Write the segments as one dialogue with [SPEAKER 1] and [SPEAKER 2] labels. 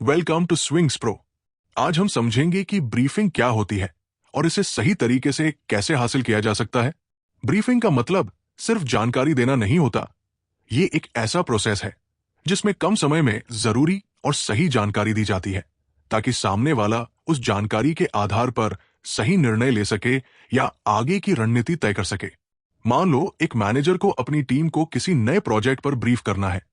[SPEAKER 1] Welcome to swings pro. आज हम समझेंगे कि ब्रीफिंग क्या होती है और इसे सही तरीके से कैसे हासिल किया जा सकता है। ब्रीफिंग का मतलब सिर्फ जानकारी देना नहीं होता। ये एक ऐसा प्रोसेस है जिसमें कम समय में जरूरी और सही जानकारी दी जाती है ताकि सामने वाला उस जानकारी के आधार पर सही निर्णय ले सके या आगे की रणनीति तय कर सके। मान लो एक मैनेजर को अपनी टीम को किसी नए प्रोजेक्ट पर ब्रीफ करना है।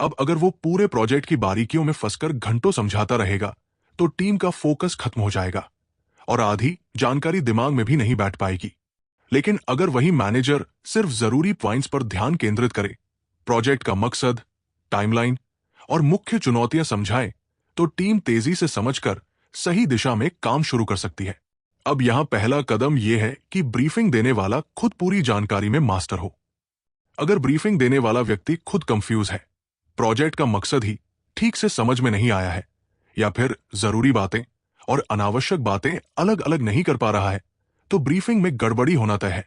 [SPEAKER 1] अब अगर वो पूरे प्रोजेक्ट की बारीकियों में फंसकर घंटों समझाता रहेगा तो टीम का फोकस खत्म हो जाएगा और आधी जानकारी दिमाग में भी नहीं बैठ पाएगी। लेकिन अगर वही मैनेजर सिर्फ जरूरी पॉइंट्स पर ध्यान केंद्रित करे, प्रोजेक्ट का मकसद, टाइमलाइन और मुख्य चुनौतियां समझाए, तो टीम तेजी से समझकर सही दिशा में काम शुरू कर सकती है। अब यहां पहला कदम यह है कि ब्रीफिंग देने वाला खुद पूरी जानकारी में मास्टर हो। अगर ब्रीफिंग देने वाला व्यक्ति खुद कंफ्यूज है, प्रोजेक्ट का मकसद ही ठीक से समझ में नहीं आया है या फिर जरूरी बातें और अनावश्यक बातें अलग अलग नहीं कर पा रहा है, तो ब्रीफिंग में गड़बड़ी होना तय है।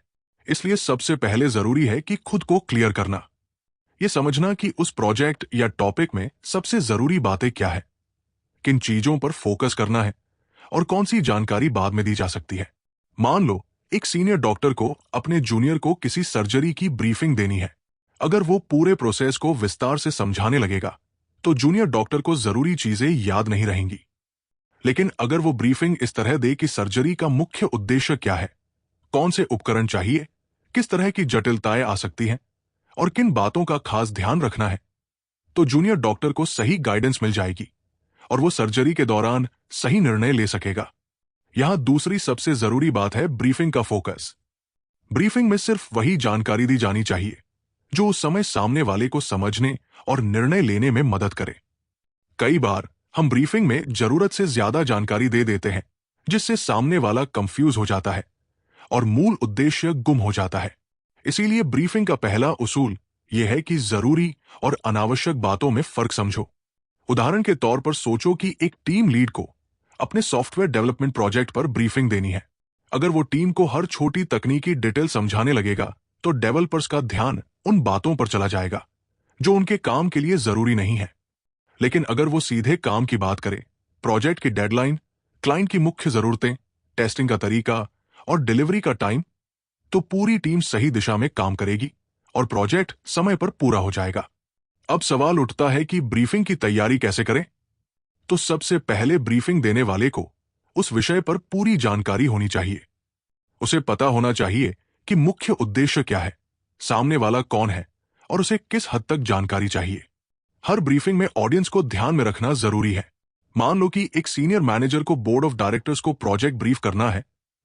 [SPEAKER 1] इसलिए सबसे पहले जरूरी है कि खुद को क्लियर करना, यह समझना कि उस प्रोजेक्ट या टॉपिक में सबसे जरूरी बातें क्या है, किन चीजों पर फोकस करना है और कौन सी जानकारी बाद में दी जा सकती है। मान लो एक सीनियर डॉक्टर को अपने जूनियर को किसी सर्जरी की ब्रीफिंग देनी है। अगर वो पूरे प्रोसेस को विस्तार से समझाने लगेगा तो जूनियर डॉक्टर को जरूरी चीजें याद नहीं रहेंगी। लेकिन अगर वो ब्रीफिंग इस तरह दे कि सर्जरी का मुख्य उद्देश्य क्या है, कौन से उपकरण चाहिए, किस तरह की जटिलताएं आ सकती हैं और किन बातों का खास ध्यान रखना है, तो जूनियर डॉक्टर को सही गाइडेंस मिल जाएगी और वो सर्जरी के दौरान सही निर्णय ले सकेगा। यहां दूसरी सबसे जरूरी बात है ब्रीफिंग का फोकस। ब्रीफिंग में सिर्फ वही जानकारी दी जानी चाहिए जो उस समय सामने वाले को समझने और निर्णय लेने में मदद करे। कई बार हम ब्रीफिंग में जरूरत से ज्यादा जानकारी दे देते हैं जिससे सामने वाला कंफ्यूज हो जाता है और मूल उद्देश्य गुम हो जाता है। इसीलिए ब्रीफिंग का पहला उसूल यह है कि जरूरी और अनावश्यक बातों में फर्क समझो। उदाहरण के तौर पर सोचो कि एक टीम लीड को अपने सॉफ्टवेयर डेवलपमेंट प्रोजेक्ट पर ब्रीफिंग देनी है। अगर वो टीम को हर छोटी तकनीकी डिटेल समझाने लगेगा तो डेवलपर्स का ध्यान उन बातों पर चला जाएगा जो उनके काम के लिए जरूरी नहीं है। लेकिन अगर वो सीधे काम की बात करे, प्रोजेक्ट की डेडलाइन, क्लाइंट की मुख्य जरूरतें, टेस्टिंग का तरीका और डिलीवरी का टाइम, तो पूरी टीम सही दिशा में काम करेगी और प्रोजेक्ट समय पर पूरा हो जाएगा। अब सवाल उठता है कि ब्रीफिंग की तैयारी कैसे करें। तो सबसे पहले ब्रीफिंग देने वाले को उस विषय पर पूरी जानकारी होनी चाहिए। उसे पता होना चाहिए कि मुख्य उद्देश्य क्या है, सामने वाला कौन है और उसे किस हद तक जानकारी चाहिए। हर ब्रीफिंग में ऑडियंस को ध्यान में रखना जरूरी है। मान लो कि एक सीनियर मैनेजर को बोर्ड ऑफ डायरेक्टर्स को प्रोजेक्ट ब्रीफ करना है,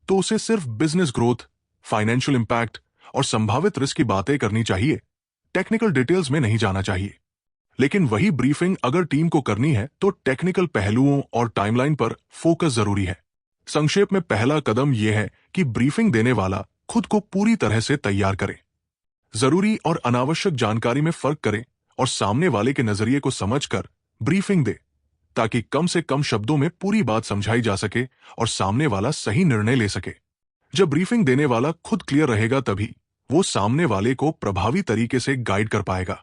[SPEAKER 1] तो उसे सिर्फ बिजनेस ग्रोथ, फाइनेंशियल इंपैक्ट और संभावित रिस्क की बातें करनी चाहिए, टेक्निकल डिटेल्स में नहीं जाना चाहिए। लेकिन वही ब्रीफिंग अगर टीम को करनी है तो टेक्निकल पहलुओं और टाइमलाइन पर फोकस जरूरी है। संक्षेप में पहला कदम यह है कि ब्रीफिंग देने वाला खुद को पूरी तरह से तैयार करे, जरूरी और अनावश्यक जानकारी में फर्क करे और सामने वाले के नजरिए को समझकर ब्रीफिंग दे ताकि कम से कम शब्दों में पूरी बात समझाई जा सके और सामने वाला सही निर्णय ले सके। जब ब्रीफिंग देने वाला खुद क्लियर रहेगा तभी वो सामने वाले को प्रभावी तरीके से गाइड कर पाएगा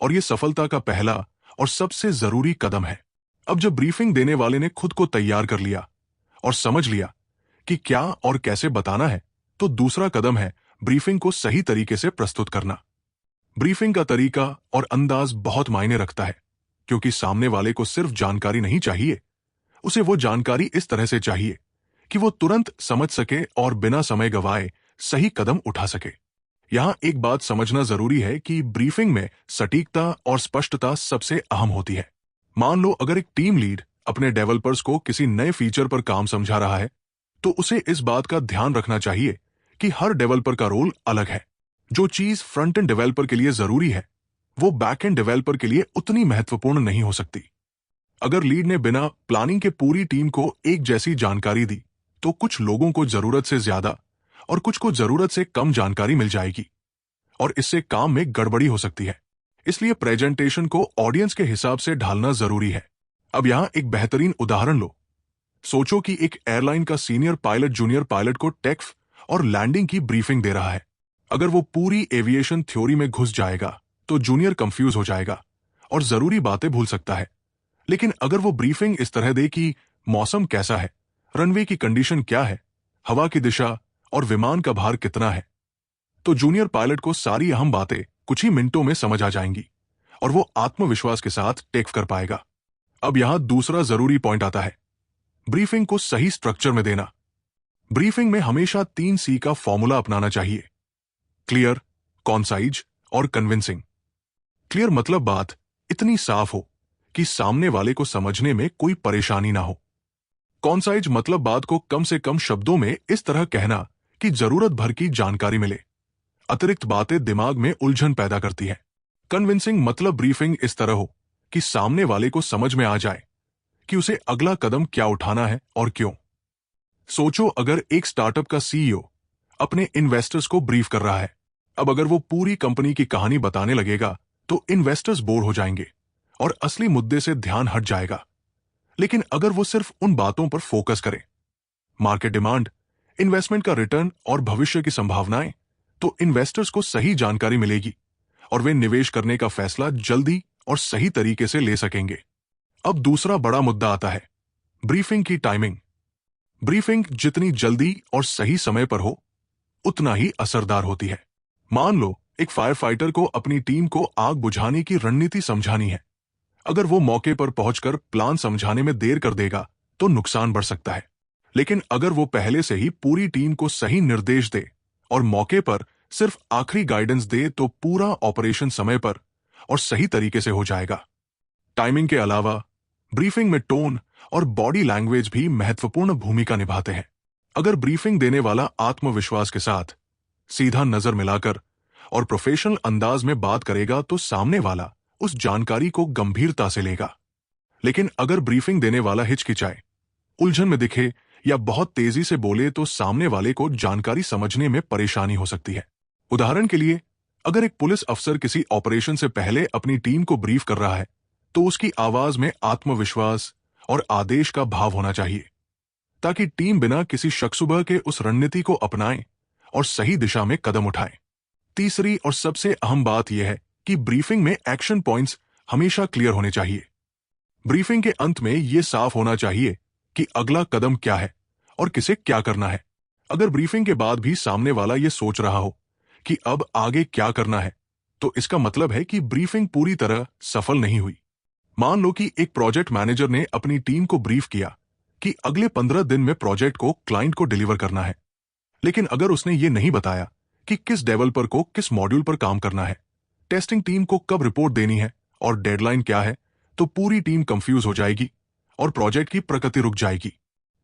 [SPEAKER 1] और यह सफलता का पहला और सबसे जरूरी कदम है। अब जब ब्रीफिंग देने वाले ने खुद को तैयार कर लिया और समझ लिया कि क्या और कैसे बताना है, तो दूसरा कदम है ब्रीफिंग को सही तरीके से प्रस्तुत करना। ब्रीफिंग का तरीका और अंदाज बहुत मायने रखता है, क्योंकि सामने वाले को सिर्फ जानकारी नहीं चाहिए, उसे वो जानकारी इस तरह से चाहिए कि वो तुरंत समझ सके और बिना समय गवाए सही कदम उठा सके। यहां एक बात समझना जरूरी है कि ब्रीफिंग में सटीकता और स्पष्टता सबसे अहम होती है। मान लो अगर एक टीम लीड अपने डेवलपर्स को किसी नए फीचर पर काम समझा रहा है, तो उसे इस बात का ध्यान रखना चाहिए कि हर डेवलपर का रोल अलग है। जो चीज फ्रंट एंड डेवलपर के लिए जरूरी है वो बैक एंड डेवलपर के लिए उतनी महत्वपूर्ण नहीं हो सकती। अगर लीड ने बिना प्लानिंग के पूरी टीम को एक जैसी जानकारी दी तो कुछ लोगों को जरूरत से ज्यादा और कुछ को जरूरत से कम जानकारी मिल जाएगी और इससे काम में गड़बड़ी हो सकती है। इसलिए प्रेजेंटेशन को ऑडियंस के हिसाब से ढालना जरूरी है। अब यहां एक बेहतरीन उदाहरण लो। सोचो कि एक एयरलाइन का सीनियर पायलट जूनियर पायलट को टेक्स और लैंडिंग की ब्रीफिंग दे रहा है। अगर वो पूरी एविएशन थ्योरी में घुस जाएगा तो जूनियर कंफ्यूज हो जाएगा और जरूरी बातें भूल सकता है। लेकिन अगर वो ब्रीफिंग इस तरह दे कि मौसम कैसा है, रनवे की कंडीशन क्या है, हवा की दिशा और विमान का भार कितना है, तो जूनियर पायलट को सारी अहम बातें कुछ ही मिनटों में समझ आ जाएंगी और वो आत्मविश्वास के साथ टेक कर पाएगा। अब यहां दूसरा जरूरी पॉइंट आता है, ब्रीफिंग को सही स्ट्रक्चर में देना। ब्रीफिंग में हमेशा 3C का फॉर्मूला अपनाना चाहिए, क्लियर, कॉन्साइज और कन्विंसिंग। क्लियर मतलब बात इतनी साफ हो कि सामने वाले को समझने में कोई परेशानी ना हो। कॉन्साइज मतलब बात को कम से कम शब्दों में इस तरह कहना कि जरूरत भर की जानकारी मिले, अतिरिक्त बातें दिमाग में उलझन पैदा करती है। कन्विंसिंग मतलब ब्रीफिंग इस तरह हो कि सामने वाले को समझ में आ जाए कि उसे अगला कदम क्या उठाना है और क्यों। सोचो, अगर एक स्टार्टअप का CEO अपने इन्वेस्टर्स को ब्रीफ कर रहा है। अब अगर वो पूरी कंपनी की कहानी बताने लगेगा तो इन्वेस्टर्स बोर हो जाएंगे और असली मुद्दे से ध्यान हट जाएगा। लेकिन अगर वो सिर्फ उन बातों पर फोकस करे, मार्केट डिमांड, इन्वेस्टमेंट का रिटर्न और भविष्य की संभावनाएं, तो इन्वेस्टर्स को सही जानकारी मिलेगी और वे निवेश करने का फैसला जल्दी और सही तरीके से ले सकेंगे। अब दूसरा बड़ा मुद्दा आता है, ब्रीफिंग की टाइमिंग। ब्रीफिंग जितनी जल्दी और सही समय पर हो, उतना ही असरदार होती है। मान लो एक फायर फाइटर को अपनी टीम को आग बुझाने की रणनीति समझानी है। अगर वो मौके पर पहुंचकर प्लान समझाने में देर कर देगा तो नुकसान बढ़ सकता है। लेकिन अगर वो पहले से ही पूरी टीम को सही निर्देश दे और मौके पर सिर्फ आखिरी गाइडेंस दे तो पूरा ऑपरेशन समय पर और सही तरीके से हो जाएगा। टाइमिंग के अलावा ब्रीफिंग में टोन और बॉडी लैंग्वेज भी महत्वपूर्ण भूमिका निभाते हैं। अगर ब्रीफिंग देने वाला आत्मविश्वास के साथ, सीधा नजर मिलाकर और प्रोफेशनल अंदाज में बात करेगा तो सामने वाला उस जानकारी को गंभीरता से लेगा। लेकिन अगर ब्रीफिंग देने वाला हिचकिचाए, उलझन में दिखे या बहुत तेजी से बोले तो सामने वाले को जानकारी समझने में परेशानी हो सकती है। उदाहरण के लिए, अगर एक पुलिस अफसर किसी ऑपरेशन से पहले अपनी टीम को ब्रीफ कर रहा है तो उसकी आवाज में आत्मविश्वास और आदेश का भाव होना चाहिए, ताकि टीम बिना किसी शक-शुबह के उस रणनीति को अपनाए और सही दिशा में कदम उठाए। तीसरी और सबसे अहम बात यह है कि ब्रीफिंग में एक्शन पॉइंट्स हमेशा क्लियर होने चाहिए। ब्रीफिंग के अंत में यह साफ होना चाहिए कि अगला कदम क्या है और किसे क्या करना है। अगर ब्रीफिंग के बाद भी सामने वाला यह सोच रहा हो कि अब आगे क्या करना है, तो इसका मतलब है कि ब्रीफिंग पूरी तरह सफल नहीं हुई। मान लो कि एक प्रोजेक्ट मैनेजर ने अपनी टीम को ब्रीफ किया कि अगले 15 दिन में प्रोजेक्ट को क्लाइंट को डिलीवर करना है। लेकिन अगर उसने ये नहीं बताया कि किस डेवलपर को किस मॉड्यूल पर काम करना है, टेस्टिंग टीम को कब रिपोर्ट देनी है और डेडलाइन क्या है, तो पूरी टीम कंफ्यूज हो जाएगी और प्रोजेक्ट की प्रगति रुक जाएगी।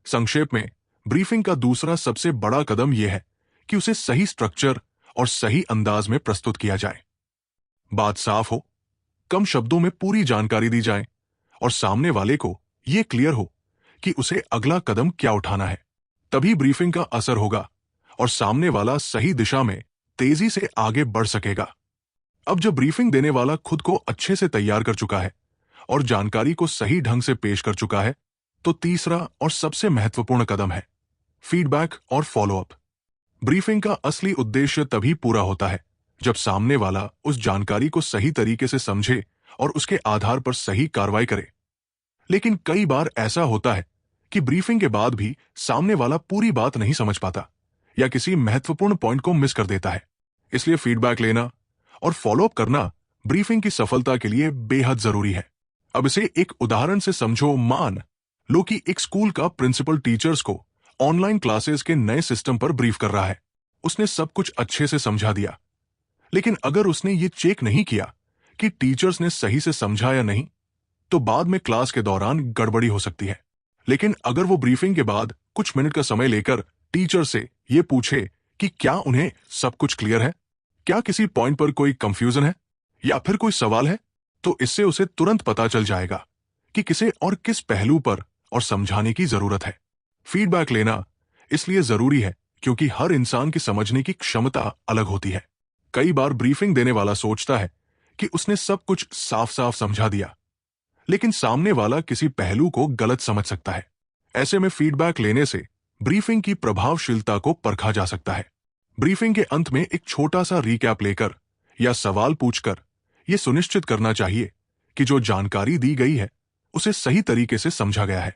[SPEAKER 1] संक्षेप में, ब्रीफिंग का दूसरा सबसे बड़ा कदम यह है कि उसे सही स्ट्रक्चर और सही अंदाज में प्रस्तुत किया जाए। बात साफ हो, कम शब्दों में पूरी जानकारी दी जाए और सामने वाले को यह क्लियर हो कि उसे अगला कदम क्या उठाना है। तभी ब्रीफिंग का असर होगा और सामने वाला सही दिशा में तेजी से आगे बढ़ सकेगा। अब जब ब्रीफिंग देने वाला खुद को अच्छे से तैयार कर चुका है और जानकारी को सही ढंग से पेश कर चुका है, तो तीसरा और सबसे महत्वपूर्ण कदम है फीडबैक और फॉलोअप। ब्रीफिंग का असली उद्देश्य तभी पूरा होता है जब सामने वाला उस जानकारी को सही तरीके से समझे और उसके आधार पर सही कार्रवाई करे। लेकिन कई बार ऐसा होता है कि ब्रीफिंग के बाद भी सामने वाला पूरी बात नहीं समझ पाता या किसी महत्वपूर्ण पॉइंट को मिस कर देता है। इसलिए फीडबैक लेना और फॉलोअप करना ब्रीफिंग की सफलता के लिए बेहद जरूरी है। अब इसे एक उदाहरण से समझो। मान लो कि एक स्कूल का प्रिंसिपल टीचर्स को ऑनलाइन क्लासेस के नए सिस्टम पर ब्रीफ कर रहा है। उसने सब कुछ अच्छे से समझा दिया, लेकिन अगर उसने ये चेक नहीं किया कि टीचर्स ने सही से समझा या नहीं, तो बाद में क्लास के दौरान गड़बड़ी हो सकती है। लेकिन अगर वो ब्रीफिंग के बाद कुछ मिनट का समय लेकर टीचर से ये पूछे कि क्या उन्हें सब कुछ क्लियर है, क्या किसी पॉइंट पर कोई कंफ्यूजन है या फिर कोई सवाल है, तो इससे उसे तुरंत पता चल जाएगा कि किसे और किस पहलू पर और समझाने की जरूरत है। फीडबैक लेना इसलिए जरूरी है क्योंकि हर इंसान की समझने की क्षमता अलग होती है। कई बार ब्रीफिंग देने वाला सोचता है कि उसने सब कुछ साफ साफ समझा दिया, लेकिन सामने वाला किसी पहलू को गलत समझ सकता है। ऐसे में फीडबैक लेने से ब्रीफिंग की प्रभावशीलता को परखा जा सकता है। ब्रीफिंग के अंत में एक छोटा सा रिकैप लेकर या सवाल पूछकर यह सुनिश्चित करना चाहिए कि जो जानकारी दी गई है उसे सही तरीके से समझा गया है।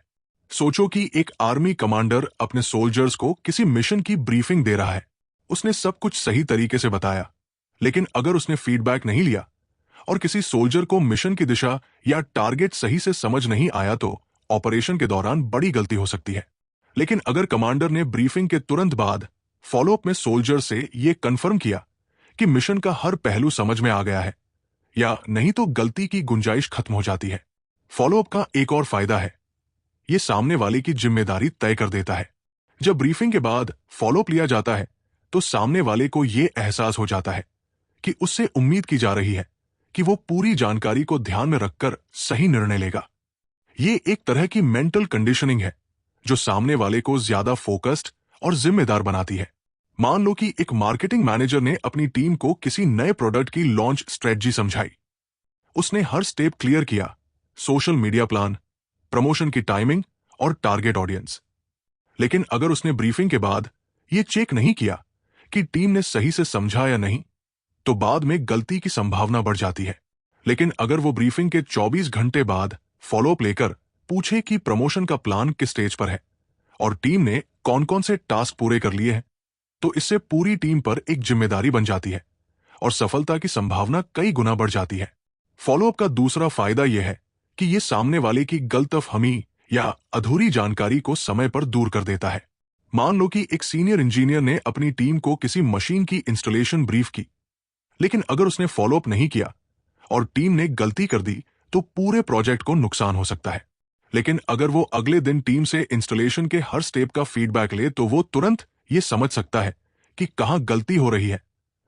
[SPEAKER 1] सोचो कि एक आर्मी कमांडर अपने सोल्जर्स को किसी मिशन की ब्रीफिंग दे रहा है। उसने सब कुछ सही तरीके से बताया, लेकिन अगर उसने फीडबैक नहीं लिया और किसी सोल्जर को मिशन की दिशा या टारगेट सही से समझ नहीं आया तो ऑपरेशन के दौरान बड़ी गलती हो सकती है। लेकिन अगर कमांडर ने ब्रीफिंग के तुरंत बाद फॉलोअप में सोल्जर से यह कंफर्म किया कि मिशन का हर पहलू समझ में आ गया है या नहीं, तो गलती की गुंजाइश खत्म हो जाती है। फॉलोअप का एक और फायदा है, यह सामने वाले की जिम्मेदारी तय कर देता है। जब ब्रीफिंग के बाद फॉलोअप लिया जाता है तो सामने वाले को यह एहसास हो जाता है कि उससे उम्मीद की जा रही है कि वो पूरी जानकारी को ध्यान में रखकर सही निर्णय लेगा। ये एक तरह की मेंटल कंडीशनिंग है जो सामने वाले को ज्यादा फोकस्ड और जिम्मेदार बनाती है। मान लो कि एक मार्केटिंग मैनेजर ने अपनी टीम को किसी नए प्रोडक्ट की लॉन्च स्ट्रेटजी समझाई। उसने हर स्टेप क्लियर किया, सोशल मीडिया प्लान, प्रमोशन की टाइमिंग और टारगेट ऑडियंस। लेकिन अगर उसने ब्रीफिंग के बाद यह चेक नहीं किया कि टीम ने सही से समझा या नहीं, तो बाद में गलती की संभावना बढ़ जाती है। लेकिन अगर वो ब्रीफिंग के 24 घंटे बाद फॉलोअप लेकर पूछे कि प्रमोशन का प्लान किस स्टेज पर है और टीम ने कौन कौन से टास्क पूरे कर लिए हैं, तो इससे पूरी टीम पर एक जिम्मेदारी बन जाती है और सफलता की संभावना कई गुना बढ़ जाती है। फॉलोअप का दूसरा फायदा यह है कि यह सामने वाले की गलतफहमी या अधूरी जानकारी को समय पर दूर कर देता है। मान लो कि एक सीनियर इंजीनियर ने अपनी टीम को किसी मशीन की इंस्टॉलेशन ब्रीफ की, लेकिन अगर उसने फॉलोअप नहीं किया और टीम ने गलती कर दी तो पूरे प्रोजेक्ट को नुकसान हो सकता है। लेकिन अगर वो अगले दिन टीम से इंस्टॉलेशन के हर स्टेप का फीडबैक ले तो वो तुरंत ये समझ सकता है कि कहां गलती हो रही है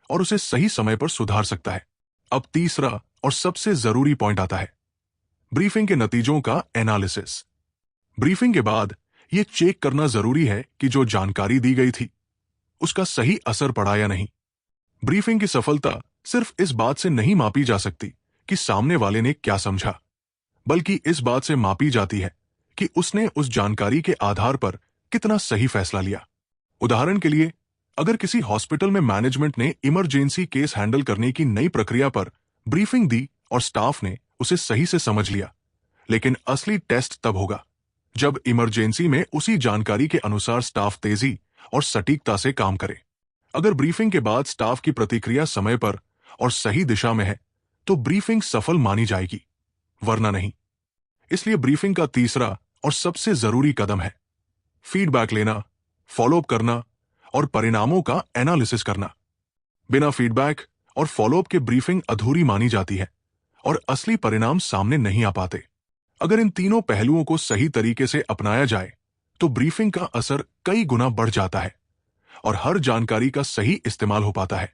[SPEAKER 1] और उसे सही समय पर सुधार सकता है। अब तीसरा और सबसे जरूरी पॉइंट आता है, ब्रीफिंग के नतीजों का एनालिसिस। ब्रीफिंग के बाद यह चेक करना जरूरी है कि जो जानकारी दी गई थी उसका सही असर पड़ा या नहीं। ब्रीफिंग की सफलता सिर्फ इस बात से नहीं मापी जा सकती कि सामने वाले ने क्या समझा, बल्कि इस बात से मापी जाती है कि उसने उस जानकारी के आधार पर कितना सही फैसला लिया। उदाहरण के लिए, अगर किसी हॉस्पिटल में मैनेजमेंट ने इमरजेंसी केस हैंडल करने की नई प्रक्रिया पर ब्रीफिंग दी और स्टाफ ने उसे सही से समझ लिया, लेकिन असली टेस्ट तब होगा जब इमरजेंसी में उसी जानकारी के अनुसार स्टाफ तेजी और सटीकता से काम करे। अगर ब्रीफिंग के बाद स्टाफ की प्रतिक्रिया समय पर और सही दिशा में है तो ब्रीफिंग सफल मानी जाएगी, वरना नहीं। इसलिए ब्रीफिंग का तीसरा और सबसे जरूरी कदम है फीडबैक लेना, फॉलोअप करना और परिणामों का एनालिसिस करना। बिना फीडबैक और फॉलोअप के ब्रीफिंग अधूरी मानी जाती है और असली परिणाम सामने नहीं आ पाते। अगर इन तीनों पहलुओं को सही तरीके से अपनाया जाए तो ब्रीफिंग का असर कई गुना बढ़ जाता है और हर जानकारी का सही इस्तेमाल हो पाता है।